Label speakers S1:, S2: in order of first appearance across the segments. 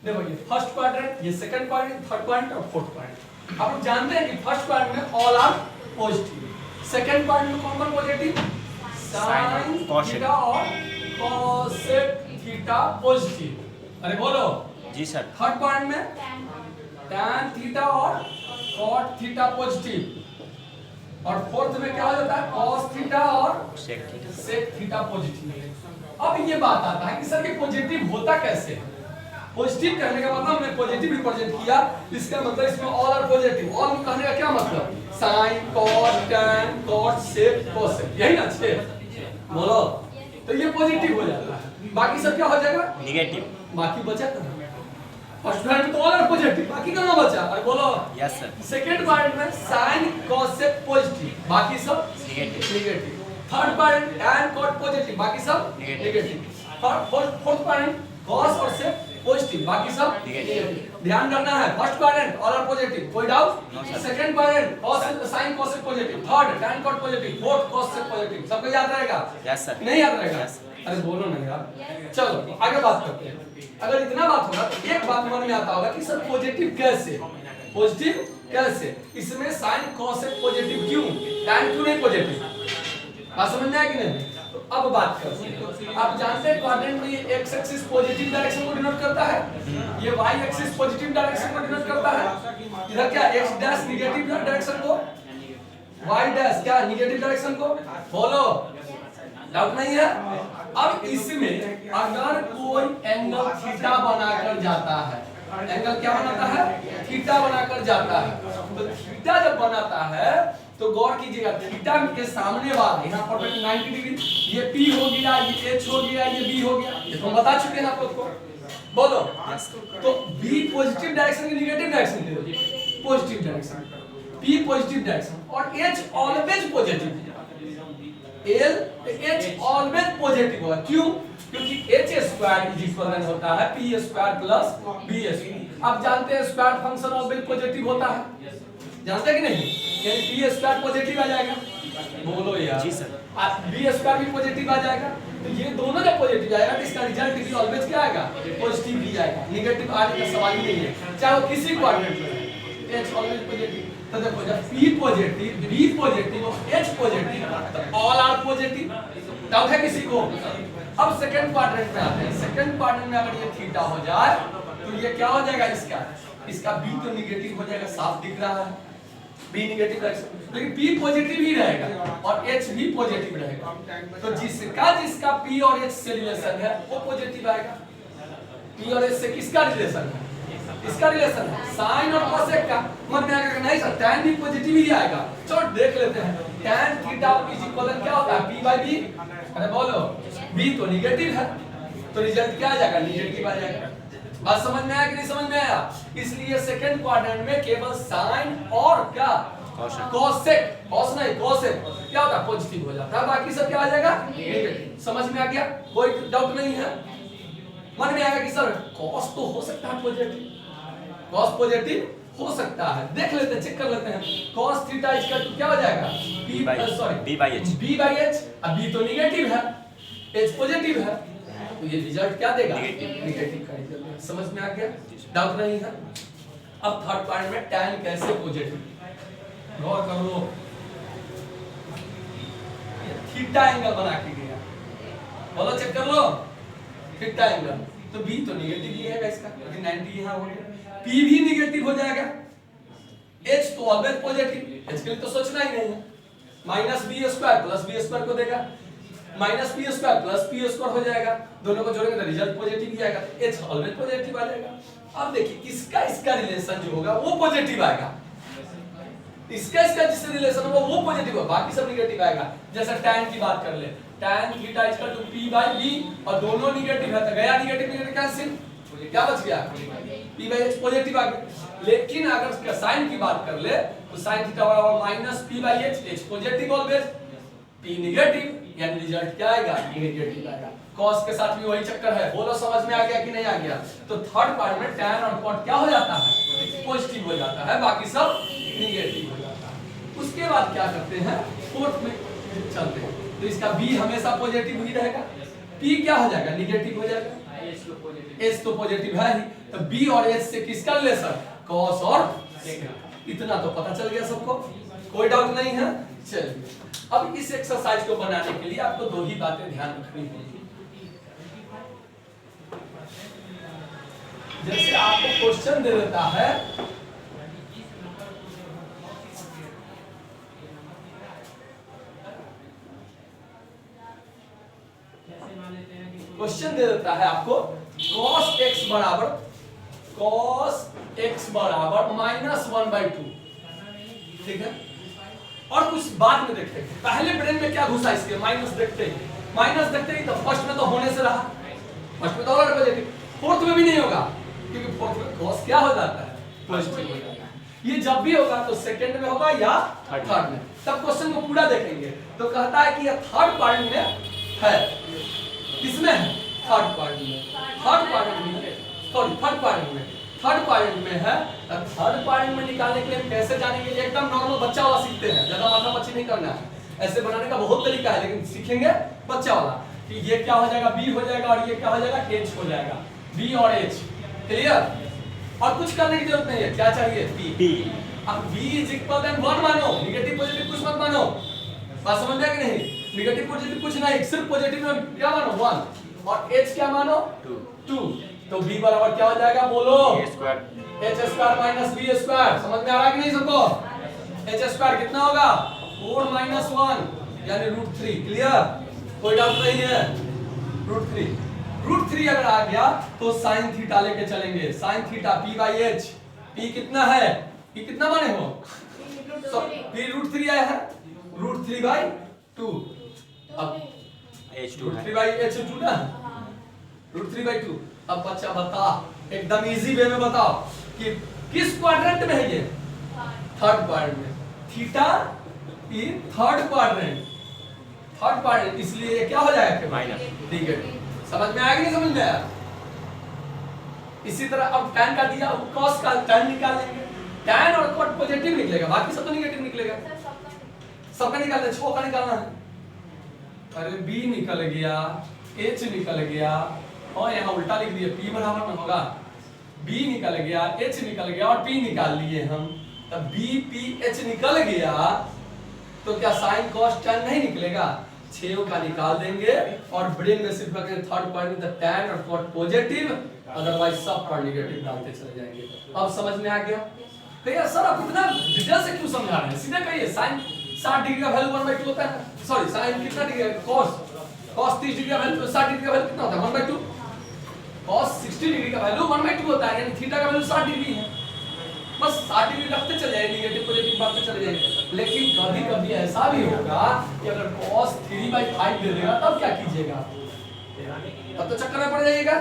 S1: देखो ये first quadrant, ये सेकंड क्वाड्रेंट, थर्ड क्वाड्रेंट और फोर्थ क्वाड्रेंट। आप लोग जानते हैं कि फर्स्ट क्वाड्रेंट में all are positive, second quadrant में कौन कौन पॉजिटिव, साइन थीटा और कोसेक थीटा पॉजिटिव। अरे बोलो
S2: जी सर।
S1: थर्ड क्वाड्रेंट में tan थीटा और cot थीटा पॉजिटिव, और फोर्थ में क्या हो जाता है cos थीटा और sec थीटा पॉजिटिव। अब ये बात आता है कि सर ये पॉजिटिव होता कैसे है? पॉजिटिव कहने का मतलब हमने पॉजिटिव रिप्रेजेंट किया, इसका मतलब इसमें ऑल आर पॉजिटिव। ऑल कहने का क्या मतलब, sin cos tan cot sec cosec, यही ना छे बोलो, तो ये पॉजिटिव हो जाता है। बाकी सब क्या हो जाएगा
S2: नेगेटिव।
S1: बाकी बचा कहां, फर्स्ट क्वाड्रेंट में तो ऑल आर पॉजिटिव, बाकी कहां बचा, अरे बोलो
S2: यस सर।
S1: सेकंड क्वाड्रेंट में sin cos sec पॉजिटिव, बाकी सब negative. Third quadrant tan cot positive, बाकी सब नेगेटिव। फोर्थ क्वाड्रेंट cos और sec पॉजिटिव, बाकी सब नेगेटिव। ध्यान रखना है first quadrant all are positive, कोई doubt? Second quadrant cos sin cos positive, third tan cot positive, fourth cos sec positive. सबको याद रहेगा?
S2: Yes sir.
S1: नहीं याद रहेगा? अरे बोलो ना यार। चलो आगे बात करते हैं। अगर इतना बात होगा तो एक बात मन में आता होगा कि सर पॉजिटिव कैसे, पॉजिटिव कैसे, इसमें sin cos sec पॉजिटिव क्यों, tan क्यों नहीं पॉजिटिव? बात समझ में आया कि नहीं? तो अब बात करते हैं। आप जानते हैं क्वाड्रेंट में ये x एक्सिस पॉजिटिव डायरेक्शन को डिनोट करता है, ये y एक्सिस पॉजिटिव डायरेक्शन को डिनोट करता है। इधर क्या x डैश नेगेटिव डायरेक्शन को, y डैश क्या नेगेटिव डायरेक्शन को, बोलो डाउट नहीं है? अब इसमें अगर कोई एंगल थीटा बनाकर जाता है, एंगल क्या बनाता है, थीटा बनाकर जाता है, तो थीटा जब बनाता है तो गौर कीजिएगा थीटा के सामने वाला यहाँ पर 90 डिग्री, ये P हो गया, ये H हो गया, ये B हो गया, ये तो हम बता चुके हैं आप लोग को। बोलो तो B पॉजिटिव डायरेक्शन की नेगेटिव डायरेक्शन दे दो, positive direction, P positive direction और H always positive, H always positive होगा। क्यों? क्योंकि H स्क्वायर इज इक्वल होता है P square plus B square. आप जानते हैं स्क्वायर फंक्शन ऑलवेज पॉजिटिव होता है, जानते हैं कि नहीं? यानी P स्क्वायर पॉजिटिव आ जाएगा, बोलो यार।
S2: जी सर।
S1: B स्क्वायर भी पॉजिटिव आ जाएगा, तो ये दोनों जब पॉजिटिव आएगा तो इसका रिजल्ट भी ऑलवेज क्या आएगा, पॉजिटिव ही आएगा, नेगेटिव आने का सवाल ही नहीं है, चाहे वो किसी क्वाड्रेंट में है। H ऑलवेज पॉजिटिव, तो देखो जब P पॉजिटिव, B पॉजिटिव और H पॉजिटिव तो ऑल आर पॉजिटिव। डाउट है किसी को? अब सेकंड क्वाड्रेंट में आते हैं। सेकंड क्वाड्रेंट में अगर ये थीटा हो जाए तो ये क्या हो जाएगा, इसका B तो नेगेटिव हो जाएगा, साफ दिख रहा है B नेगेटिव रहेगा, लेकिन P पॉजिटिव ही रहेगा और H भी पॉजिटिव रहेगा, तो जिसका P और H से रिलेशन है वो पॉजिटिव आएगा। P और H से किसका रिलेशन है, इसका रिलेशन है sin और cosec का। मन में आएगा नहीं सर tan भी पॉजिटिव ही आएगा, चलो देख लेते हैं। tan थीटा इज इक्वल क्या होता है P बाय B, अरे बोलो B तो नेगेटिव है, तो रिजल्ट क्या आ जाएगा, नेगेटिव आ जाएगा। बात समझ में आया कि नहीं समझ में आया? इसलिए सेकंड क्वाड्रेंट में केवल साइन और क्या कोसेक, कॉस नहीं कोसेक क्या होता है, पॉजिटिव हो जाता है, बाकी सब क्या आ जाएगा नेगेटिव। समझ में आ गया? कोई डाउट नहीं है? मन में आएगा कि सर कॉस तो हो सकता है पॉजिटिव, कॉस पॉजिटिव हो सकता है, देख लेते हैं, चेक कर लेते हैं। cos थीटा इक्वल टू क्या हो जाएगा, B बाय H, अब B तो नेगेटिव है, H पॉजिटिव है, तो ये रिजल्ट क्या देगा, नेगेटिव का रिजल्ट। समझ में आ गया? डाउट नहीं है? अब थर्ड पॉइंट में tan कैसे पॉजिटिव, गौर कर लो, ये थीटा एंगल बना के गया, बोलो चेक कर लो, थीटा एंगल, तो B तो नेगेटिव ही है इसका, क्योंकि 90 यहां हो गया, P भी नेगेटिव हो जाएगा, H तो ऑलवेज पॉजिटिव, H के लिए तो सोचना ही नहीं है, minus B square plus B square को देगा, minus P square plus P square हो जाएगा, दोनों को जोड़ेंगे तो रिजल्ट पॉजिटिव ही आएगा, H ऑलवेज पॉजिटिव आ जाएगा। अब देखिए इसका रिलेशन जो होगा वो पॉजिटिव आएगा, इसका जिससे रिलेशन होगा वो पॉजिटिव होगा, बाकी सब नेगेटिव आएगा। जैसे tan की बात कर ले, tan theta equal to P by B और दोनों नेगेटिव है तो गया नेगेटिव कैंसिल, क्या बच गया, P बाय H पॉजिटिव आ गया। लेकिन अगर इसका sin की बात कर ले तो sin थीटा बराबर minus P by H, H positive always, P negative, यानी रिजल्ट क्या आएगा, नेगेटिव आएगा। cos के साथ भी वही चक्कर है, बोलो समझ में आ गया कि नहीं आ गया? तो थर्ड पार्ट में tan और cot क्या हो जाता है, पॉजिटिव हो जाता है, बाकी सब नेगेटिव हो जाता है। उसके बाद क्या करते हैं, फोर्थ में चलते हैं, तो इसका B हमेशा पॉजिटिव ही रहेगा, P क्या हो जाएगा, नेगेटिव हो जाएगा, एच तो पॉजिटिव है ही, तो बी और एच से किसका रिलेशन, कॉस और इतना तो पता चल गया सबको, कोई डाउट नहीं है। चलिए अब इस एक्सरसाइज को बनाने के लिए आपको दो ही बातें ध्यान रखनी होगी। जैसे आपको क्वेश्चन दे देता है आपको cos x बराबर -1/2, ठीक है। और कुछ बाद में देखते हैं, पहले ब्रेन में क्या घुसा इसके, माइनस देखते ही तो फर्स्ट में तो होने से रहा, फर्स्ट में तो और पॉजिटिव, फोर्थ में भी नहीं होगा क्योंकि फोर्थ में cos क्या हो जाता है, पॉजिटिव हो जाता है। ये जब भी होगा तो सेकंड में होगा या थर्ड में, तब क्वेश्चन को पूरा देखेंगे तो कहता है कि ये थर्ड क्वाड्रेंट में है, किसमें है, थर्ड क्वाड्रेंट में है। थर्ड क्वाड्रेंट में निकालने के लिए कैसे जानेंगे, एकदम नॉर्मल बच्चा वाला सीखते हैं, ज्यादा माथा मच्छी नहीं करना है, ऐसे बनाने का बहुत तरीका है लेकिन सीखेंगे बच्चा वाला कि ये क्या हो जाएगा, बी हो जाएगा और ये क्या हो जाएगा, एच हो जाएगा, बी और एच, क्लियर। और कुछ करने की जरूरत नहीं है, क्या चाहिए, पी। अब b = 1 मानो, नेगेटिव पॉजिटिव कुछ मत मानो, बात समझ में आ गई नहीं, नेगेटिव पॉजिटिव कुछ नहीं, सिर्फ पॉजिटिव में क्या मानो 1 और h क्या मानो 2, तो b बराबर क्या हो जाएगा, बोलो h² - b², समझ में आ रहा है कि नहीं सबको, h² कितना होगा 4 - 1 यानी √3, क्लियर, कोई डाउट नहीं है, √3 अगर आ गया तो sin थीटा लेके चलेंगे, sin थीटा p/h, p कितना है, p कितना माने हो, p √3 आया है, √3/2, अब √3/h2 ना, √3/2। अब बच्चा बता, एकदम इजी वे में बताओ कि किस क्वाड्रेंट में है ये, थर्ड क्वाड्रेंट में, थीटा इन थर्ड क्वाड्रेंट, इसलिए ये क्या हो जाएगा माइनस, ठीक है, समझ में आया कि नहीं समझ में आया। इसी तरह अब tan का दिया, अब cos का tan निकाल लेंगे, tan और cot पॉजिटिव निकलेगा, बाकी सब तो नेगेटिव निकलेगा, सबका निकालना है, 6 का निकालना है, अरे b निकल गया, h निकल गया और यहाँ उल्टा लिख दिया, p बराबर में होगा, b निकल गया, h निकल गया और p निकाल लिए हम, तब b p h निकल गया तो क्या sin cos tan नहीं निकलेगा, 6 का निकाल देंगे और ब्रेन में सिर्फ अगर थर्ड पार्ट में tan और cot पॉजिटिव, अदरवाइज सब पर नेगेटिव डालते चले जाएंगे। अब समझ में आ गया, कहिए सर आप इतना डिटेल से क्यों समझा रहे हैं, सीधे कहिए sin 60 डिग्री का वैल्यू 1/2 होता है, सॉरी sin कितना डिग्री है, cos 30 डिग्री का वैल्यू 60 डिग्री का वैल्यू कितना होता है 1/2, cos 60 डिग्री का वैल्यू 1/2 होता है, यानी थीटा का वैल्यू 60 डिग्री है, बस 60 डिग्री रखते चले जाए, नेगेटिव पॉजिटिव बढ़ते चले जाएंगे। लेकिन कभी-कभी ऐसा भी होगा कि अगर cos 3/5 दे देगा तब क्या कीजिएगा, तब तो चक्कर में पड़ जाइएगा,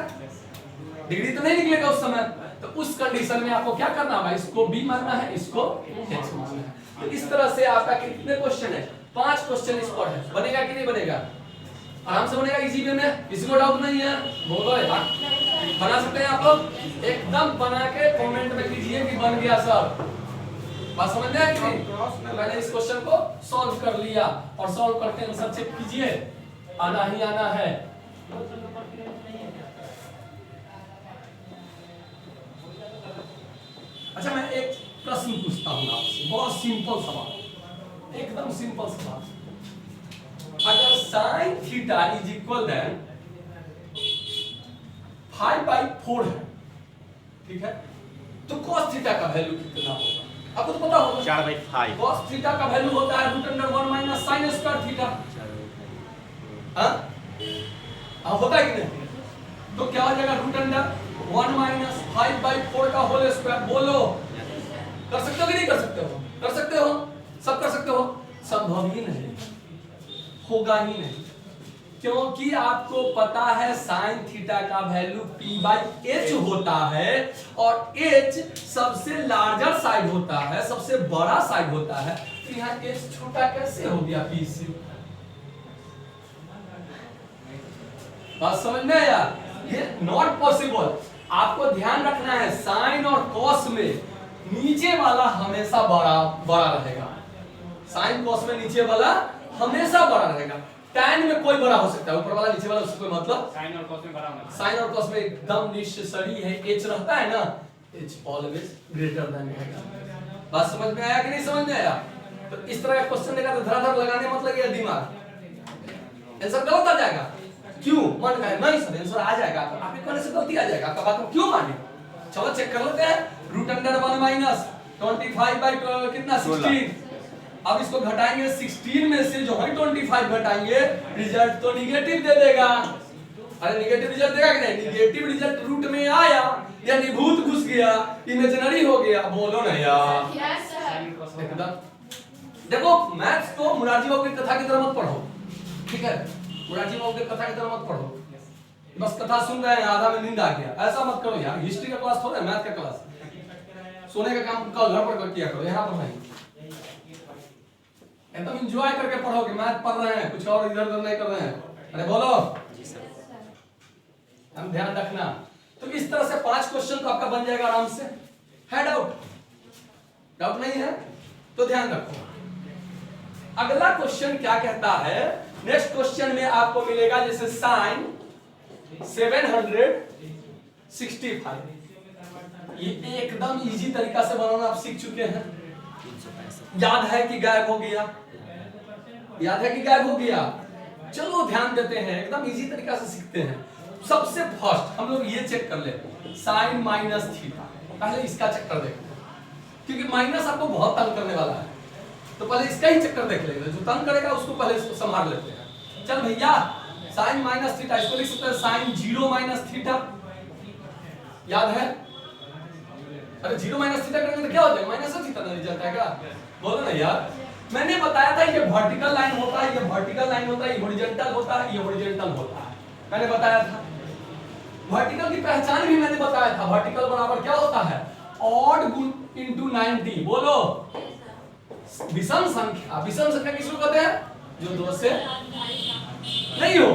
S1: डिग्री तो नहीं निकलेगा उस समय, तो उस कंडीशन में आपको क्या करना है, इसको b मानना है, इसको h मानना है। तो इस तरह से आपका कितने क्वेश्चन है, 5 क्वेश्चन इस पर है, बनेगा कि नहीं बनेगा, आराम से बनेगा, इजी वे में, किसी को डाउट नहीं है, बोलो यार बना सकते हैं आप लोग, एकदम बना के कमेंट में कीजिए कि बन गया सर, बात समझ में आई कि नहीं। तो मैंने इस क्वेश्चन को सॉल्व कर लिया और सॉल्व करके आंसर चेक कीजिए, आना ही आना है। अच्छा मैं एक प्रश्न पूछता हूँ आपसे, बहुत सिंपल सवाल, एकदम सिंपल सवाल, अगर sin theta is equal then 5/4 है, ठीक है, तो cos थीटा का वैल्यू कितना होगा, आपको तो पता होगा
S2: 4/5,
S1: cos थीटा का वैल्यू होता है √1 - sin स्क्वायर थीटा, हाँ होता है कि नहीं, तो क्या हो जाएगा √1 - 5/4 का होल स्क्वायर, बोलो कर सकते हो कि नहीं कर सकते हो, कर सकते हो, सब कर सकते हो, संभव ही नहीं, होगा ही नहीं, क्योंकि आपको पता है sin थीटा का वैल्यू p/h होता है और h सबसे लार्जर साइड होता है, सबसे बड़ा साइड होता है, तो यहाँ h छोटा कैसे हो गया p से, बात समझ में आया, ये नॉट पॉसिबल। आपको ध्यान रखना है sin और cos में नीचे वाला हमेशा बड़ा रहेगा, sin cos में नीचे वाला हमेशा बड़ा रहेगा, tan में कोई बड़ा हो सकता है, ऊपर वाला नीचे वाला उससे कोई मतलब,
S2: साइन और कॉस में बड़ा होना चाहिए।
S1: साइन और कॉस में एकदम नेसेसरी है, h रहता है ना, h ऑलवेज ग्रेटर देन है। बात समझ में आया कि नहीं समझ में आया? तो इस तरह का क्वेश्चन देगा तो धराधर लगाने मत लगे दिमाग, आंसर गलत आ जाएगा। क्यों मन का नहीं सर आंसर आ जाएगा, तो आपके कहने से गलती आ जाएगा, आपका बात को क्यों माने? चलो चेक कर लेते हैं। रूट अंडर 1 माइनस 25 बाई कितना 16। अब इसको घटाएंगे 16 में से जो है 25 घटाएंगे, रिजल्ट तो निगेटिव दे देगा। अरे निगेटिव रिजल्ट देगा कि नहीं? निगेटिव रिजल्ट रूट में आया यानी भूत घुस गया, इमेजिनरी हो गया, बोलो ना यार।
S3: Yes sir.
S1: एकदम देखो मैथ्स को मुरारजी बाबू की कथा की तरह मत पढ़ो, ठीक है? मुरारजी बाबू की कथा की तरह मत पढ़ो, बस कथा सुन रहे हैं आधा में नींद आ गया, ऐसा मत करो यार। हिस्ट्री का क्लास थोड़ा है, मैथ का क्लास। सोने का काम कल घर पर किया करो, यहाँ पर नहीं। एकदम एंजॉय करके पढ़ोगे, मैथ पढ़ रहे हैं, कुछ और इधर उधर नहीं कर रहे हैं। अरे बोलो
S3: जी सर।
S1: हम ध्यान रखना। तो इस तरह से 5 क्वेश्चन तो आपका बन जाएगा आराम से। है डाउट? डाउट नहीं है तो ध्यान रखो। अगला क्वेश्चन क्या कहता है? नेक्स्ट क्वेश्चन में आपको मिलेगा जैसे साइन 765, ये एकदम इजी तरीका से बनाना आप सीख चुके हैं। याद है कि गायब हो गया? याद है कि गायब हो गया? चलो ध्यान देते हैं, एकदम इजी तरीका से सीखते हैं। सबसे फर्स्ट हम लोग ये चेक कर ले साइन माइनस थीटा, पहले इसका चक्कर देखते हैं, क्योंकि माइनस आपको बहुत तंग करने वाला है, तो पहले इसका ही चक्कर देख लेंगे। जो तंग करेगा उसको पहले संभाल लेते हैं। चल भैया साइन माइनस थीटा, इसको लिख सकते हैं साइन 0 माइनस थीटा। याद है? अरे 0 माइनस थीटा करेंगे तो क्या हो जाएगा? माइनस थीटा ना रिजल्ट आएगा। बोलो ना यार। मैंने बताया था ये वर्टिकल लाइन होता है, ये वर्टिकल लाइन होता है, ये हॉरिजॉन्टल होता है, ये हॉरिजॉन्टल होता है, मैंने बताया था। वर्टिकल की पहचान भी मैंने बताया था। वर्टिकल बराबर क्या होता है? Odd into 90। बोलो विषम संख्या। विषम संख्या किसको कहते हैं? जो 2 से नहीं हो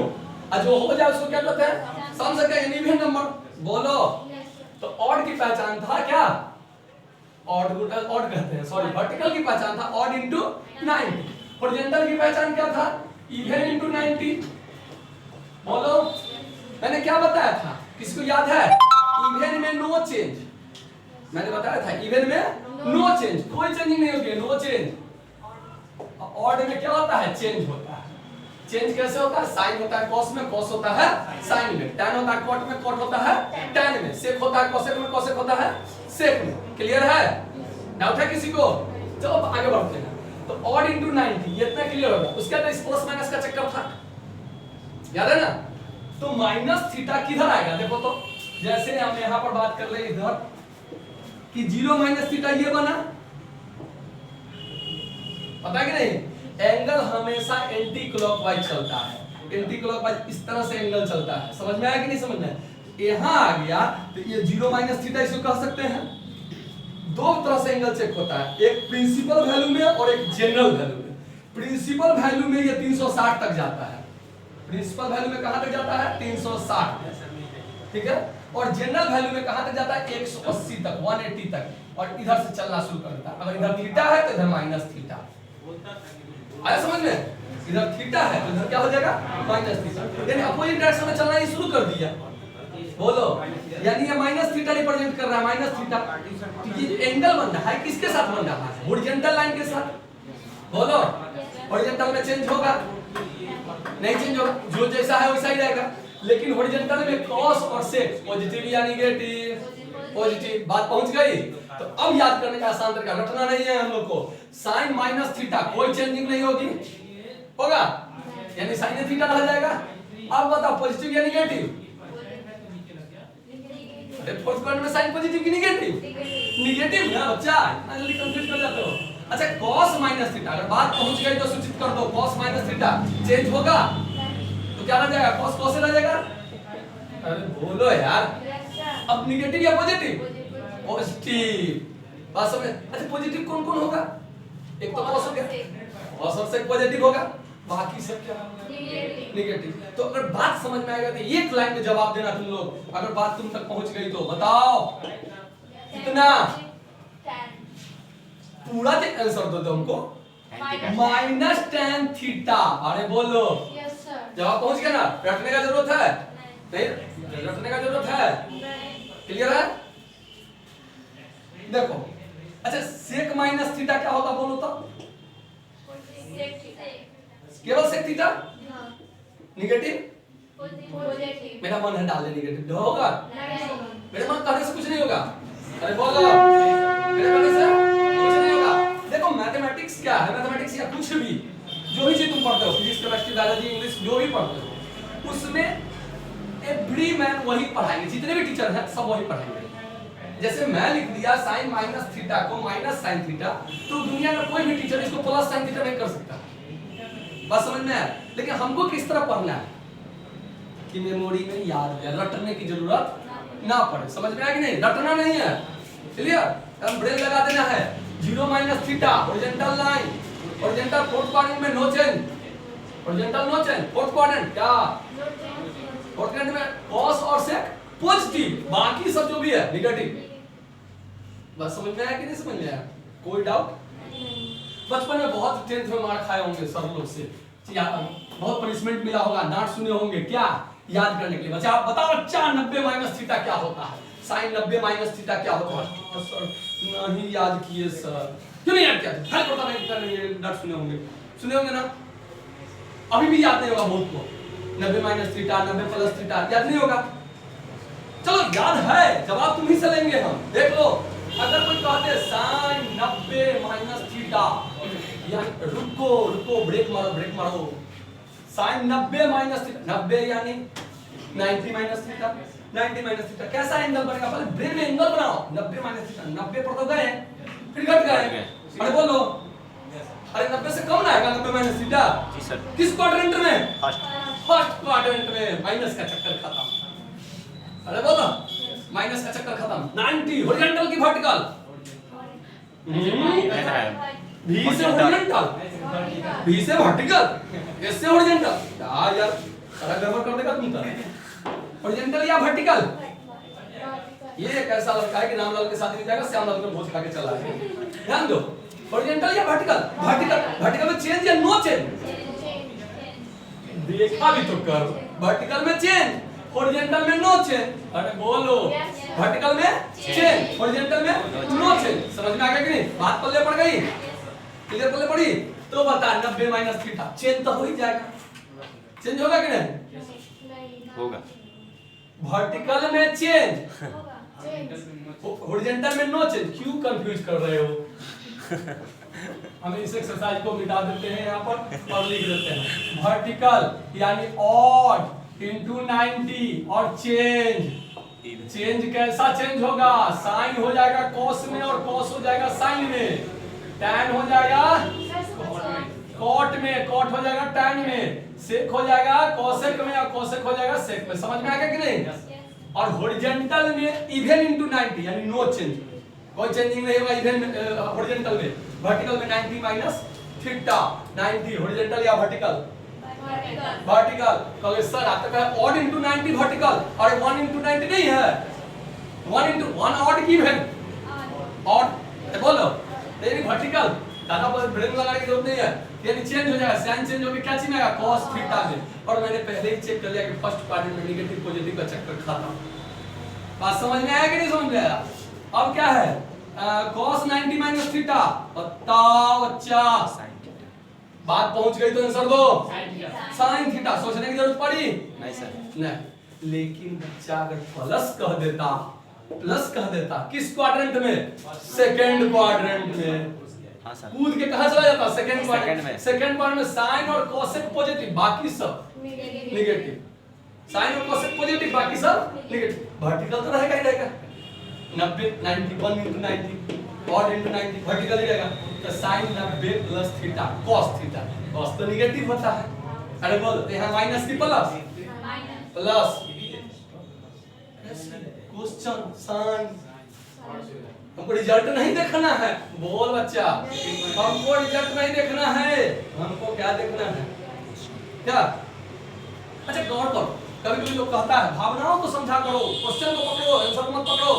S1: और जो हो जाए उसको क्या कहते हैं? सम संख्या यानी इवन नंबर। बोलो। तो ऑड की पहचान था क्या? ऑड कहते हैं, सॉरी वर्टिकल की पहचान था ऑड इनटू 90। हॉरिजॉन्टल की पहचान क्या था? Even into 90। बोलो मैंने क्या बताया था? किसको याद है? इवन में नो चेंज। मैंने बताया था इवन में नो चेंज, कोई चेंजिंग नहीं होगी, नो चेंज। ऑड में क्या होता है? चेंज होता है। चेंज कैसे होता है? साइन होता है कॉस में, कॉस होता है साइन में, टैन होता है कॉट में, कॉट होता है टैन में, सेक होता है कोसेक में, कोसेक होता है सेक में। क्लियर है? डाउट है किसी को? चलो आगे बढ़ते हैं। तो ऑड इनटू 90 ये इतना क्लियर होगा। उसके बाद इस प्लस माइनस का चक्कर था, याद है ना? तो माइनस थीटा किधर आएगा? देखो तो जैसे हम यहां पर बात कर ले इधर कि 0 माइनस थीटा ये बना, पता कि नहीं? एंगल हमेशा एंटी क्लॉकवाइज चलता है। एंटी क्लॉकवाइज इस तरह से एंगल चलता है। समझ में आया कि नहीं समझ में? यहां आ गया तो ये 0 माइनस थीटा इसको कह सकते हैं। दो तरह से एंगल चेक होता है, एक प्रिंसिपल वैल्यू में और एक जनरल वैल्यू में। प्रिंसिपल वैल्यू में ये 360 तक जाता है। प्रिंसिपल वैल्यू में कहां तक जाता है? 360, ठीक है? और जनरल वैल्यू में कहां तक जाता है? 180 तक, 180 तक। और इधर से चलना शुरू कर देता है। अगर इधर थीटा है तो इधर माइनस थीटा। आया समझ में? इधर थीटा है तो इधर क्या हो जाएगा? Minus theta. यानी अपोजिट डायरेक्शन में चलना ही शुरू कर दिया। बोलो यानी ये माइनस थीटा रिप्रेजेंट कर रहा है, माइनस थीटा। तो ये एंगल बन रहा है किसके साथ बन रहा है? हॉरिजॉन्टल लाइन के साथ। बोलो हॉरिजॉन्टल में चेंज होगा? नहीं चेंज होगा, जो जैसा है वैसा ही रहेगा। लेकिन हॉरिजॉन्टल में कॉस और सेक पॉजिटिव या नेगेटिव? पॉजिटिव। बात पहुंच गई? तो अब याद करने का आसान तरीका, रटना नहीं है हम लोग को। साइन माइनस थीटा कोई चेंजिंग नहीं होगी, होगा? यानी साइन थीटा रह जाएगा। अब बताओ पॉजिटिव या नेगेटिव? अरे फोर्थ क्वाड्रेंट में साइन पॉजिटिव की नेगेटिव? नेगेटिव ना बच्चा, इतना जल्दी कंफ्यूज कर जाते हो। अच्छा cos माइनस थीटा, अगर बात पहुंच गई तो सूचित कर दो cos माइनस थीटा चेंज होगा तो क्या रह जाएगा? cos cos से रह जाएगा। अरे बोलो यार। अब नेगेटिव या पॉजिटिव? पॉजिटिव। बात समझ? अच्छा पॉजिटिव कौन कौन होगा? एक तो cos हो गया, cos और sec पॉजिटिव होगा, बाकी सब क्या? नेगेटिव। तो अगर बात समझ में आएगा तो एक लाइन में जवाब देना तुम लोग। अगर बात तुम तक पहुंच गई तो बताओ कितना? पूरा आंसर दो हमको। Minus tan theta. अरे बोलो जवाब पहुंच गया ना, रटने का जरूरत है नहीं, रटने का जरूरत है, क्लियर है? देखो अच्छा सेक माइनस थीटा क्या होगा बोलो तो? केवल सेक थीटा निगेटिव मेरा मन है डाल दे निगेटिव होगा, मेरे मन कहने से कुछ नहीं होगा, अरे बोलो मेरे कहने से कुछ नहीं होगा। देखो मैथमेटिक्स क्या है, मैथमेटिक्स या कुछ भी जो भी चीज तुम पढ़ते हो, फिजिक्स केमिस्ट्री बायोलॉजी इंग्लिश जो भी पढ़ते हो, उसमें एवरी मैन वही पढ़ाएंगे, जितने भी टीचर हैं सब वही पढ़ाएंगे। जैसे मैं लिख दिया साइन माइनस थीटा को माइनस साइन थीटा, तो दुनिया में कोई भी टीचर इसको प्लस साइन थीटा नहीं कर सकता, बस समझ में आया। लेकिन हमको किस तरह पढ़ना है कि मेमोरी में याद हो जाए, रटने की जरूरत ना पड़े, समझ में आया कि नहीं? रटना नहीं है, क्लियर? हम ब्रेन लगा देना है, 0 minus theta horizontal line, horizontal fourth quadrant में no change, horizontal no change, fourth quadrant क्या, फोर्थ क्वाड्रेंट में कॉस और सेक पॉजिटिव, बाकी सब जो भी है नेगेटिव। बस समझ में आया कि नहीं समझ में आया? कोई डाउट? बचपन में बहुत 10th में मार खाए होंगे सर लोग से, बहुत पनिशमेंट मिला होगा, डांट सुने होंगे, क्या याद करने के लिए? बच्चा बताओ बच्चा 90 माइनस थीटा क्या होता है, साइन 90 माइनस थीटा क्या होता है? सर नहीं याद किए सर, क्यों नहीं याद किया? हर पता नहीं, डांट सुने होंगे ना, अभी भी याद नहीं होगा बहुत को, 90 माइनस थीटा 90 प्लस थीटा याद नहीं होगा। चलो याद है, जवाब तुम ही से लेंगे हम, देख लो। अगर कोई कहते साइन 90 माइनस थीटा, यानी रुको ब्रेक मारो, साइन 90 माइनस थीटा, 90 यानी 90 माइनस थीटा, 90 माइनस थीटा कैसा एंगल बनेगा? पहले ब्रेन में एंगल बनाओ, 90 माइनस थीटा, 90 पर तो गए फिर घट गए, अरे बोलो, अरे 90 से कम ना आएगा 90 माइनस थीटा? जी सर। किस क्वाड्रेंट में? फर्स्ट क्वाड्रेंट में, माइनस का चक्कर खत्म, अरे बोलो माइनस का चक्कर खत्म। 90 हॉरिजॉन्टल की वर्टिकल, भी से हॉरिजॉन्टल, भी से वर्टिकल, एस से हॉरिजॉन्टल, यार सारा गड़बड़ कर देगा तुम तो। हॉरिजॉन्टल या वर्टिकल? ये कैसा लड़का है कि रामलाल के साथ नहीं जाएगा, श्यामलाल को भोज खा के चला है, ध्यान दो। हॉरिजॉन्टल या वर्टिकल? वर्टिकल में चेंज या नो चेंज? देखा भी तो कर, वर्टिकल में चेंज, हॉरिजॉन्टल में नो चेंज, अरे बोलो वर्टिकल में चेंज, हॉरिजॉन्टल में नो चेंज, समझ में आ गया कि नहीं? बात पल्ले पड़ गई, क्लियर पल्ले पड़ी? तो बता 90 माइनस थीटा चेंज तो हो ही जाएगा, चेंज होगा कि नहीं?
S2: होगा।
S1: वर्टिकल में चेंज, हॉरिजॉन्टल में नो चेंज, क्यों कंफ्यूज कर रहे हो? हम इस एक्सरसाइज को मिटा देते हैं यहाँ पर और लिख देते हैं वर्टिकल यानी ऑड इनटू 90 और चेंज कैसा चेंज होगा? साइन हो जाएगा कॉस में और कॉस हो जाएगा साइन में, टैन हो जाएगा कॉट में, कॉट हो जाएगा टैन में, सेक हो जाएगा कोसेक में और कोसेक हो जाएगा सेक में, समझ में आ गया कि नहीं? और हॉरिजॉन्टल में इवन इनटू 90 यानी नो चेंज, कोई चेंजिंग नहीं होगा इवन हॉरिजॉन्टल में। वर्टिकल में 90 माइनस थीटा, 90 हॉरिजॉन्टल या वर्टिकल? वर्टिकल। कहोगे सर आपका है ऑड इनटू 90 वर्टिकल और 1 इनटू 90 नहीं है, 1 इनटू 1 ऑड गिवन ऑड, बोलो यानी वर्टिकल, दादा पर ब्रेन लगाने की जरूरत नहीं है, यानी चेंज हो जाएगा, साइन चेंज होकर क्या चीज में आएगा? cos थीटा में। और मैंने पहले ही चेक कर लिया कि फर्स्ट क्वाड्रेंट में नेगेटिव पॉजिटिव का चक्कर खत्म। बात समझ में आया कि नहीं समझ में आया? अब क्या है? cos 90 माइनस थीटा, बताओ बच्चा, बात पहुंच गई तो आंसर दो, साइन थीटा। सोचने की जरूरत पड़ी
S2: नहीं सर?
S1: नहीं, लेकिन बच्चा अगर प्लस कह देता किस क्वाड्रेंट में? सेकंड क्वाड्रेंट में।
S2: हाँ सर।
S1: कूद के कहां चला जाता? सेकंड क्वाड्रेंट में। सेकंड क्वाड्रेंट में साइन और कोसेक पॉजिटिव, बाकी सब नेगेटिव, साइन और कोसेक पॉजिटिव, बाकी सब नेगेटिव। वर्टिकल तो रहेगा ही रहेगा, 90 91 into 90 odd into 90 वर्टिकल ही रहेगा, तो sin 90 plus theta cos theta, cos तो नेगेटिव होता है, अरे बोल तो यहाँ माइनस की प्लस प्लस क्वेश्चन साइन। हमको रिजल्ट नहीं देखना है, बोल बच्चा, हमको रिजल्ट नहीं देखना है, हमको क्या देखना है? क्या? अच्छा गौर करो, कभी कभी लोग कहता है भावनाओं को समझा करो, क्वेश्चन को पकड़ो, आंसर मत पकड़ो।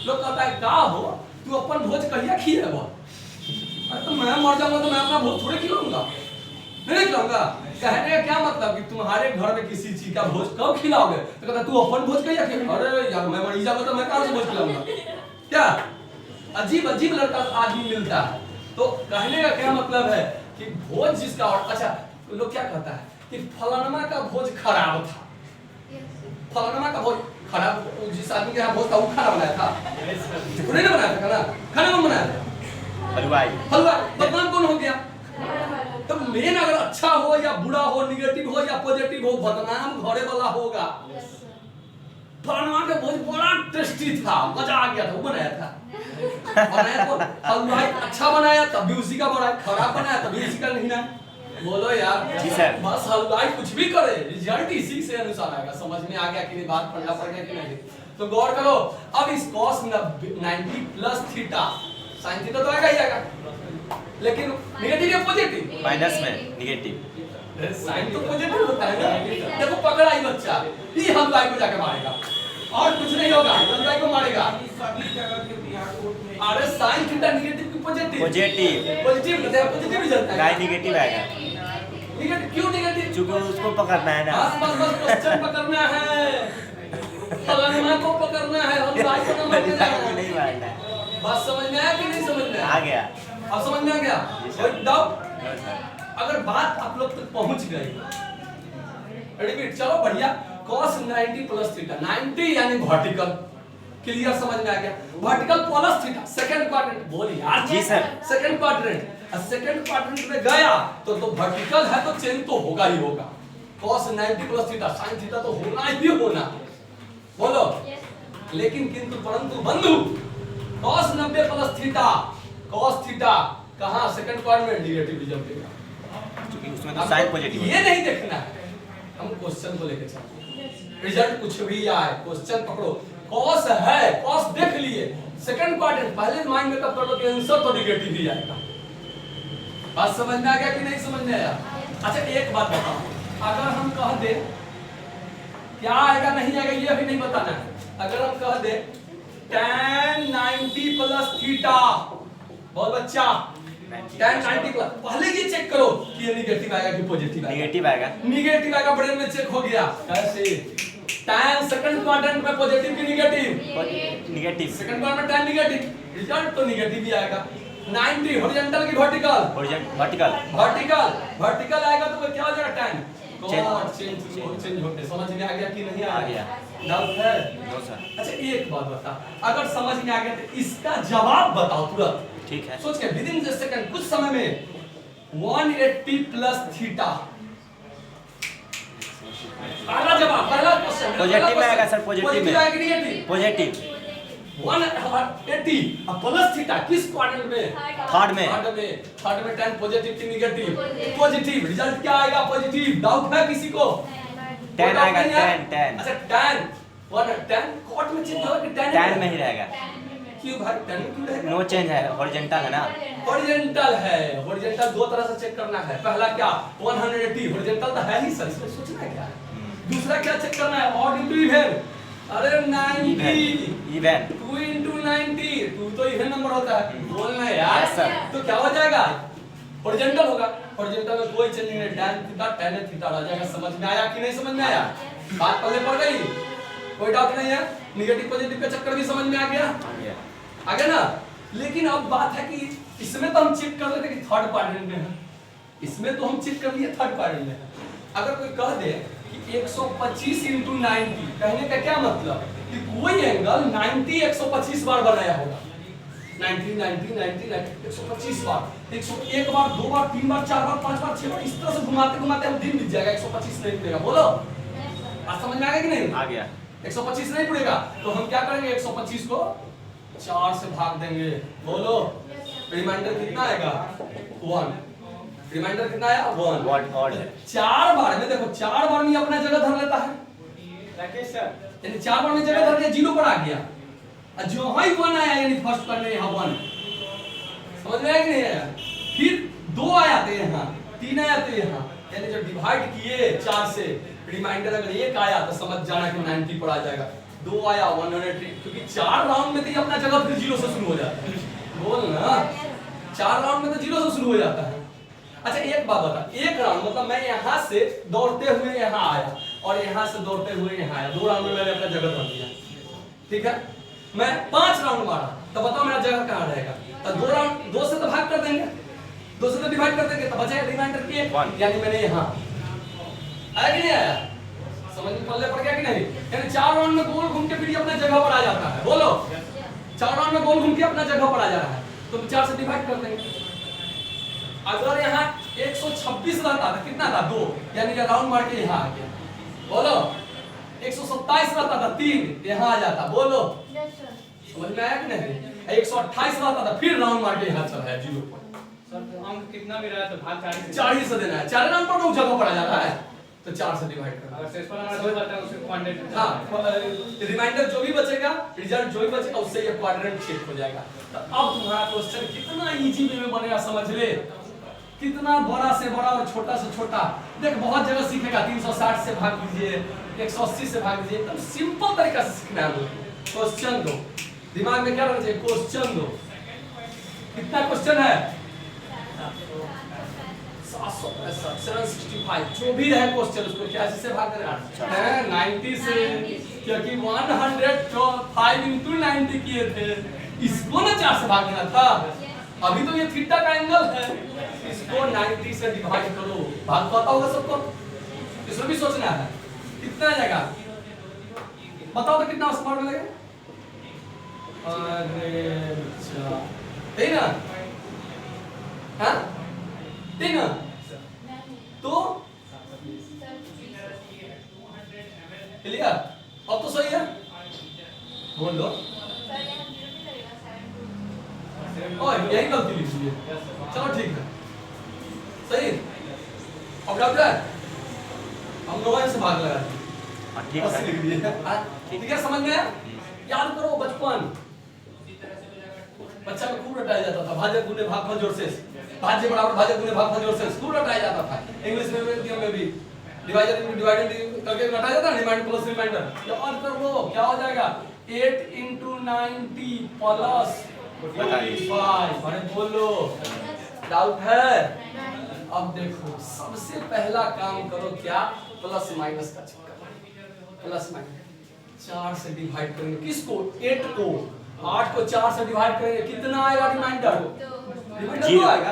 S1: लोग कहता है का हो तू अपन भोज कहिया खिएगा? अरे तो मैं मर जाऊंगा तो मैं अपना भोज थोड़े खिलाऊंगा, नहीं खिलाऊंगा। कहने का क्या मतलब कि तुम्हारे घर में किसी चीज का भोज कब खिलाओगे? तो कहता तू अपन भोज कैसे खिला? अरे यार मैं मर जाऊंगा तो मैं कहां से भोज खिलाऊंगा? क्या अजीब अजीब लड़का आदमी मिलता है। तो कहने का क्या मतलब है कि भोज जिसका, और अच्छा लोग क्या कहता है कि फलानमा का भोज खराब था, फलानमा का भोज खराब, जिस आदमी के यहाँ भोज था वो खाना बनाया था, उन्होंने नहीं बनाया था खाना कौन बनाया था? हलवाई। बदनाम कौन हो गया? तो मेन अगर अच्छा हो या बुरा हो, निगेटिव हो या पॉजिटिव हो, बदनाम घरे वाला होगा। फलाना का भोज बड़ा टेस्टी था, मजा आ गया था, वो बनाया था। बनाया तो हलवाई अच्छा बनाया तब भी उसी का बनाया, खराब बनाया तब भी उसी का नहीं ना। बोलो यार
S2: जी सर।
S1: बस हलवाई कुछ भी करे रिजल्ट इसी से अनुसार आएगा। समझ में आ गया कि नहीं बात? पढ़ना पड़ गया कि नहीं? तो गौर करो, अब इस cos 90 plus theta sin theta तो आएगा ही आएगा, लेकिन नेगेटिव या पॉजिटिव?
S2: माइनस में नेगेटिव।
S1: साइन तो पॉजिटिव होता है ना। देखो पकड़ा ही बच्चा, ये हलवाई को जाके मारेगा और कुछ नहीं होगा, हलवाई को मारेगा। अरे साइन थीटा नेगेटिव की पॉजिटिव? पॉजिटिव रिजल्ट आएगा।
S2: नहीं नेगेटिव आएगा।
S1: नेगेटिव क्यों नेगेटिव?
S2: क्योंकि उसको पकड़ना है ना।
S1: बस क्वेश्चन पकड़ना है, फलाना को पकड़ना है, हलवाई को ना मारना है।
S2: नहीं मारना है।
S1: बात समझ में आया कि नहीं समझ में?
S2: आ गया।
S1: अब समझ में आ गया? कोई डाउट? अगर बात आप लोग तक पहुंच गई, रिपीट चलो बढ़िया। cos 90 प्लस थीटा, 90 यानी वर्टिकल, क्लियर समझ में आ गया? Vertical plus theta second quadrant, बोल यार।
S2: जी sir.
S1: Second quadrant, second quadrant में गया तो वर्टिकल है तो चेंज तो होगा ही होगा। cos 90 plus theta sin theta तो होना ही होना, बोलो। लेकिन किंतु परंतु बंधु, cos 90 plus theta, cos theta कहां सेकंड क्वाड्रेंट नेगेटिव रिजल्ट देगा,
S2: क्योंकि उसमें तो साइन पॉजिटिव है।
S1: ये नहीं देखना है, हम क्वेश्चन को लेके चलते हैं। रिजल्ट कुछ भी आए, क्वेश्चन पकड़ो। cos है, cos देख लिए, सेकंड क्वाड्रेंट पहले माइंड में कब कर लो कि आंसर तो नेगेटिव ही आएगा। बात समझ में आ गया कि नहीं समझ में आया? अच्छा एक बात बताओ, अगर हम कह दे क्या आएगा नहीं आएगा ये अभी नहीं बताना है। अगर हम कह दे tan 90 प्लस थीटा, बहुत बच्चा tan 90 प्लस, पहले ये चेक करो कि ये नेगेटिव आएगा कि पॉजिटिव आएगा।
S2: नेगेटिव आएगा।
S1: नेगेटिव आएगा, ब्रेन में चेक हो गया। कैसे? tan सेकंड क्वाड्रेंट में पॉजिटिव की नेगेटिव?
S2: नेगेटिव।
S1: सेकंड क्वाड्रेंट में tan नेगेटिव, रिजल्ट तो नेगेटिव ही आएगा। 90 हॉरिजॉन्टल की वर्टिकल? वर्टिकल आएगा तो क्या हो जाएगा? tan चेंज होते। समझ में आ गया कि नहीं आ गया? डाउट है?
S2: No sir.
S1: अच्छा एक बात बता, अगर समझ में आ गया तो इसका जवाब बताओ तुरंत।
S2: ठीक है।
S1: सोच के विद इन सेकंड, कुछ समय में 180 प्लस थीटा। पहला जवाब, पहला क्वेश्चन
S2: पॉजिटिव में आएगा सर। पॉजिटिव में
S1: आएगा कि नेगेटिव?
S2: पॉजिटिव।
S1: 180 प्लस थीटा किस क्वाड्रेंट में?
S2: थर्ड में।
S1: थर्ड में tan पॉजिटिव की नेगेटिव? पॉजिटिव। रिजल्ट क्या आएगा? पॉजिटिव। डाउट है किसी को?
S2: tan आएगा। tan।
S1: अच्छा tan कॉट में चेंज होगा कि tan
S2: में ही रहेगा।
S1: क्यों भाई tan में क्यों रहेगा?
S2: नो चेंज है, हॉरिजॉन्टल है ना।
S1: हॉरिजॉन्टल है, हॉरिजॉन्टल दो तरह से चेक करना है। पहला क्या 180 हॉरिजॉन्टल तो है ही सर, इसमें सोचना है क्या है? दूसरा क्या चेक करना है? Odd into even. अरे 90
S2: इवन
S1: 2 into 90, 2 तो इवन नंबर होता है। बोलना यार
S2: सर।
S1: तो क्या हो जाएगा? हॉरिजॉन्टल होगा। हॉरिजॉन्टल में कोई चेंज नहीं, tan थीटा tan थीटा आ जाएगा। समझ में आया कि नहीं समझ में आया? बात पहले पड़ गई, कोई डाउट नहीं है? नेगेटिव पॉजिटिव का चक्कर भी समझ में आ गया? आ गया ना? लेकिन अब बात है कि इसमें तो हम चेक कर लेते कि थर्ड क्वाड्रेंट में है, इसमें तो हम चेक कर लिए थर्ड क्वाड्रेंट में है। अगर कोई कह दे कि 125 into 90, कहने का क्या मतलब कि कोई एंगल 90 125 बार बनाया होगा। 90 90 90 90 125 बार, 101 बार, 2 बार, 3 बार, 4 बार, 5 बार, 6 बार, इस तरह से घुमाते घुमाते हम दिन बीत जाएगा, 125 नहीं पड़ेगा। बोलो आज समझ में आ गया कि नहीं?
S2: आ गया।
S1: 125 नहीं पड़ेगा तो हम क्या करेंगे? 125 को 4 से भाग देंगे। बोलो रिमाइंडर कितना आएगा? 1। रिमाइंडर कितना आया? 1। 4 बार में देखो, 4 बार में अपना जगह धर लेता है राकेश सर, यानी 4 बार में जगह धर के 0 पर आ गया, और जो ही 1 आया यानी फर्स्ट करने यहाँ 1। समझ में आया कि नहीं आया? फिर 2 आया थे यहाँ, 3 आया थे यहाँ, यानी जब डिवाइड किए 4 से, रिमाइंडर अगर 1 आया तो समझ जाना कि 90 पर आ जाएगा। 2 आया 100, क्योंकि 4 राउंड में तो ये अपना जगह फिर 0 से शुरू हो जाता है। बोल ना, 4 राउंड में तो 0 से शुरू हो जाता है। अच्छा एक बात बता, एक राउंड मतलब मैं यहाँ से दौड़ते हुए यहाँ आया और यहाँ से दौड़ते हुए यहाँ आया, 2 राउंड में मैंने अपना जगह बन दिया, ठीक है। मैं 5 राउंड मारा तो बताओ मेरा जगह कहाँ रहेगा? तो 2 राउंड 2 से तो भाग कर देंगे, 2 से तो डिवाइड कर देंगे, तो बचेगा रिमाइंडर की 1, यानी मैंने यहाँ आया कि नहीं आया? समझ में पल्ले पड़ गया कि नहीं? यानी 4 राउंड में गोल घूम के फिर ये अपने जगह पर आ जाता है। बोलो 4 राउंड में गोल घूम के अपना जगह पर आ जा रहा है, तो 4 से डिवाइड कर देंगे। अगर यहाँ 126 रहता था, कितना था? 2, यानी कि राउंड मार के यहाँ आ गया। बोलो 127 रहता था, 3 यहाँ आ जाता। बोलो समझ में आया कि नहीं? 128 रहता था, फिर राउंड मार के यहाँ चला है 0 पर।
S3: सर तो अंक कितना भी रहा तो भाग
S1: 4 ही से देना है, 4 राउंड पर वो जगह पर आ जाता है, तो 4 से डिवाइड करना।
S3: अगर शेषफल हमारा 2 करता है उससे क्वाड्रेंट,
S1: हाँ रिमाइंडर जो भी बचेगा, रिजल्ट जो भी बचेगा उससे ये क्वाड्रेंट चेक हो जाएगा। तो अब तुम्हारा क्वेश्चन कितना इजी वे में बनेगा समझ ले, कितना बड़ा से बड़ा और छोटा से छोटा। देख बहुत जगह सीखेगा, 360 से भाग लीजिए, 180 से भाग लीजिए, एकदम सिंपल तरीका से सीखना है। क्वेश्चन दो, दिमाग में क्या रहना चाहिए? क्वेश्चन दो। कितना क्वेश्चन है? 765, जो भी रहे क्वेश्चन उसको 86 से भाग करें, 90 से, क्योंकि 105 into 90 किए थे, इसको ना 4 से भाग देना था। अभी तो ये थीटा का एंगल है, इसको 90 से डिवाइड करो, भाग पता होगा सबको, इसमें भी सोचना है। कितना आ जाएगा बताओ तो, कितना स्मार्ट लगेगा? अरे अच्छा ठीक ना, हाँ ठीक ना, तो क्लियर? अब तो सही है, बोल लो। यही गलती लिख लीजिए, चलो ठीक है, सही। अब डॉक्टर हम लोग से भाग लगा
S2: ठीक है,
S1: लिख दिए, ठीक है समझ में आया? याद करो बचपन, बच्चा में खूब रटाया जाता था, भाज्य गुणे भागफल जोड़ शेष, भाज्य बराबर भाज्य गुणे भागफल जोड़ शेष, खूब रटाया जाता था। इंग्लिश में भी डिवाइडर में डिवाइडेड करके रटाया जाता है, रिमाइंडर प्लस रिमाइंडर। याद कर लो क्या हो जाएगा? 8 into 90 प्लस 45। अरे बोलो डाउट है? अब देखो सबसे पहला काम करो क्या? प्लस माइनस का चक्कर, प्लस माइनस 4 से डिवाइड करेंगे, किसको? 8 को, 8 को 4 से डिवाइड करेंगे, कितना आएगा रिमाइंडर? रिमाइंडर तो आएगा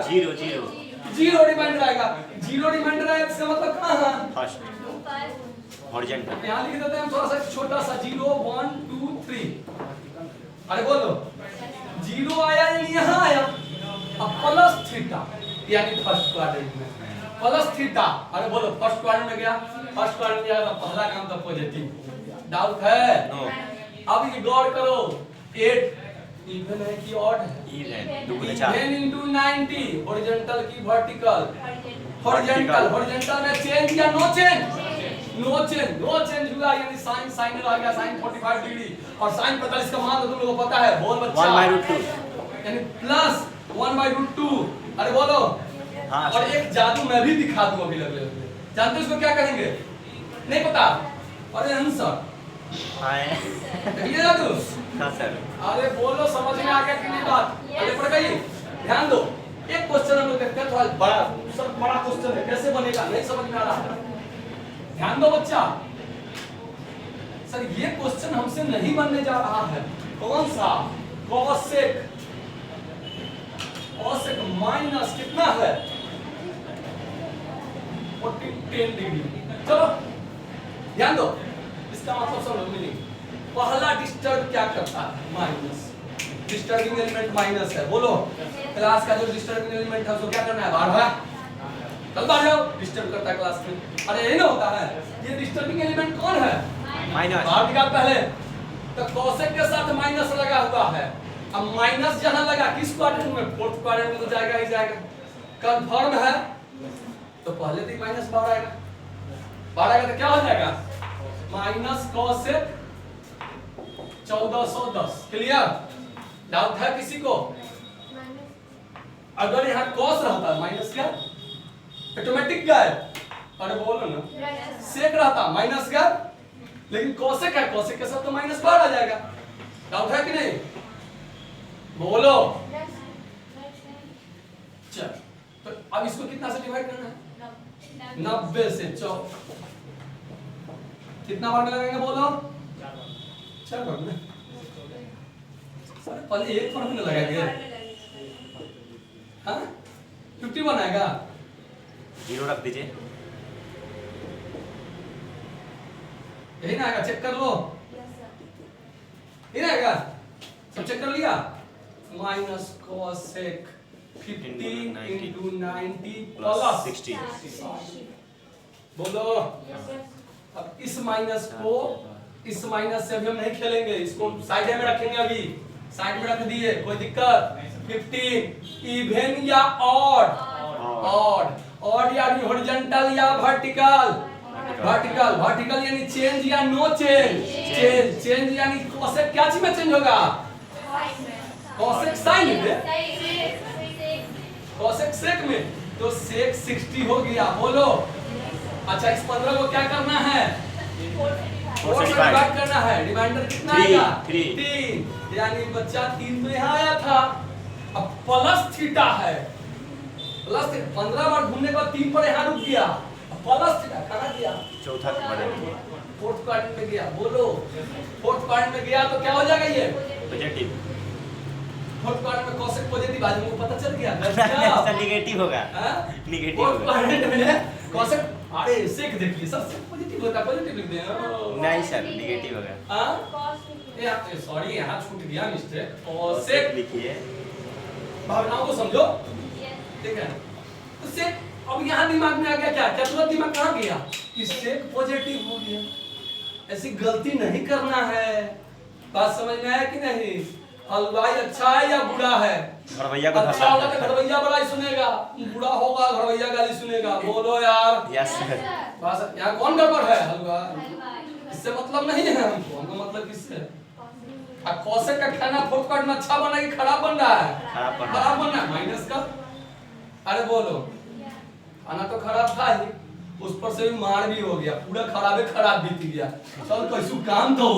S2: 0
S1: रिमाइंडर आएगा, 0 रिमाइंडर आएगा, इसका मतलब कहाँ है?
S2: First horizontal.
S1: यहाँ लिख देते हैं थोड़ा सा छोटा सा, 0 1 2 3। अरे बोलो 0 आया यानी यहाँ आया, अब प्लस थीटा यानी फर्स्ट क्वाड्रेंट में प्लस थीटा। अरे बोलो फर्स्ट क्वाड्रेंट में गया, फर्स्ट क्वाड्रेंट में गया, पहला काम तो पॉजिटिव। डाउट है? अब ये गौर करो, 8 इवन है कि ऑड है?
S2: इवन, 2 गुने 4,
S1: इवन into 90, हॉरिजॉन्टल की वर्टिकल, हॉरिजॉन्टल में चेंज या नो चेंज? नो चेंज हुआ, यानी साइन साइन आ गया, साइन 45 डिग्री, और साइन 45 का मान तो तुम लोगों को पता है, बोल बच्चा
S2: 1/√2,
S1: यानी प्लस 1/√2। अरे बोलो
S2: हाँ,
S1: और एक जादू मैं भी दिखा दूं अभी लग ले, जानते हो इसको क्या कहेंगे? नहीं पता? अरे आंसर देखिए जादू।
S2: हाँ सर।
S1: अरे बोलो समझ में आ गया कि नहीं बात? अरे पढ़ गई, ध्यान दो। एक क्वेश्चन हम लोग देखते हैं, थोड़ा बड़ा, सर बड़ा क्वेश्चन है, कैसे बनेगा नहीं समझ में आ रहा, ध्यान दो बच्चा। सर ये क्वेश्चन हमसे नहीं बनने जा रहा है, कौन सा? कोसेक, कोसेक माइनस कितना है? 10 डिग्री। चलो ध्यान दो, इसका मतलब समझो मीनिंग। पहला डिस्टर्ब क्या करता है? माइनस, डिस्टर्बिंग एलिमेंट माइनस है। बोलो क्लास का जो डिस्टर्बिंग एलिमेंट है उसको क्या करना है? बाढ़ा, कल बाढ़ जाओ, डिस्टर्ब करता है क्लास में। अरे यही ना होता है, ये डिस्टर्बिंग एलिमेंट कौन है?
S2: माइनस।
S1: बाहर निकाल पहले, तो कोसेक के साथ माइनस लगा हुआ है। अब माइनस जहां लगा, किस क्वाड्रेंट में? फोर्थ क्वाड्रेंट में तो जाएगा ही जाएगा, कंफर्म है। तो पहले तो माइनस बाहर आएगा, बाहर आएगा तो क्या हो जाएगा? Minus cosec 1410। क्लियर? डाउट है किसी को? अगर यहाँ कॉस रहता माइनस क्या ऑटोमेटिक गए? अरे बोलो ना, सेक रहता माइनस का, लेकिन कोसेक है, कोसेक के साथ तो माइनस बाहर आ जाएगा। डाउट है कि नहीं? बोलो। चल तो अब इसको कितना से डिवाइड 90 से 4 कितना बार में लगाएंगे बोलो? 4 बार में। अरे पहले एक बार में लगाएंगे। हाँ 51 आएगा।
S2: 0 रख दीजिए।
S1: यही ना आएगा, चेक कर लो। यही ना आएगा, सब चेक कर लिया। Minus cosec 15 into 90 plus
S2: 60।
S1: बोलो। अब इस माइनस को इस माइनस से अभी हम नहीं खेलेंगे, इसको साइड में रखेंगे। अभी साइड में रख दिए, कोई दिक्कत? 15 इवन या ऑड? ऑड यानी हॉरिजॉन्टल या वर्टिकल? वर्टिकल यानी चेंज या नो चेंज? चेंज यानी कोसेक क्या चीज में चेंज होगा? कोसेक साइन में, कोसेक सेक में। तो सेक 60 हो गया। बोलो। अच्छा इस 15 को क्या करना है? 4 से डिवाइड करना है। रिमाइंडर कितना आएगा? 3 यानी बच्चा 3 तो यहाँ आया था। अब प्लस थीटा है, प्लस 15 बार घूमने के बाद 3 पर यहाँ रुक गया। प्लस थीटा कहाँ गया?
S2: चौथा पढ़े
S1: फोर्थ क्वाड्रेंट में गया। बोलो। फोर्थ क्वाड्रेंट में गया तो क्या हो जाएगा ये?
S2: पॉजिटिव।
S1: फोर्थ क्वाड्रेंट में कोसेक पॉजिटिव आज हमको पता चल गया।
S2: ऐसा नेगेटिव होगा। नेगेटिव
S1: फोर्थ
S2: होगा।
S1: क्वाड्रेंट में कोसेक, अरे सेक देखिए सब सेक पॉजिटिव होता है, पॉजिटिव लिख दें।
S2: नहीं सर, नेगेटिव होगा।
S1: हां ये सॉरी यहाँ छूट गया मिस्टेक। कोसेक
S2: लिखिए,
S1: भावनाओं को समझो, ठीक है? तो सेक अब यहाँ दिमाग में आ गया क्या? क्या तुरंत दिमाग कहाँ गया? कि सेक पॉजिटिव हो गया। ऐसी गलती नहीं करना है। बात समझ में आया कि नहीं? हलवाई अच्छा है या बुरा है?
S2: घरवैया को
S1: अच्छा होगा तो घरवैया बड़ा ही सुनेगा, बुरा होगा घरवैया गाली सुनेगा। बोलो यार।
S2: Yes sir.
S1: बस यहाँ कौन गड़बड़ है? हलवा। इससे मतलब नहीं है हमको, हमको मतलब किससे? अब कोसेक का खाना फोर्थ क्वाड्रेंट में अच्छा बना कि खराब बन रहा है?
S2: खराब बन रहा है।
S1: खराब बन रहा है। माइनस का, अरे बोलो, खाना तो खराब था ही, उस पर से भी मार भी हो गया, पूरा खराब बीत गया। चल कैसू काम तो हो।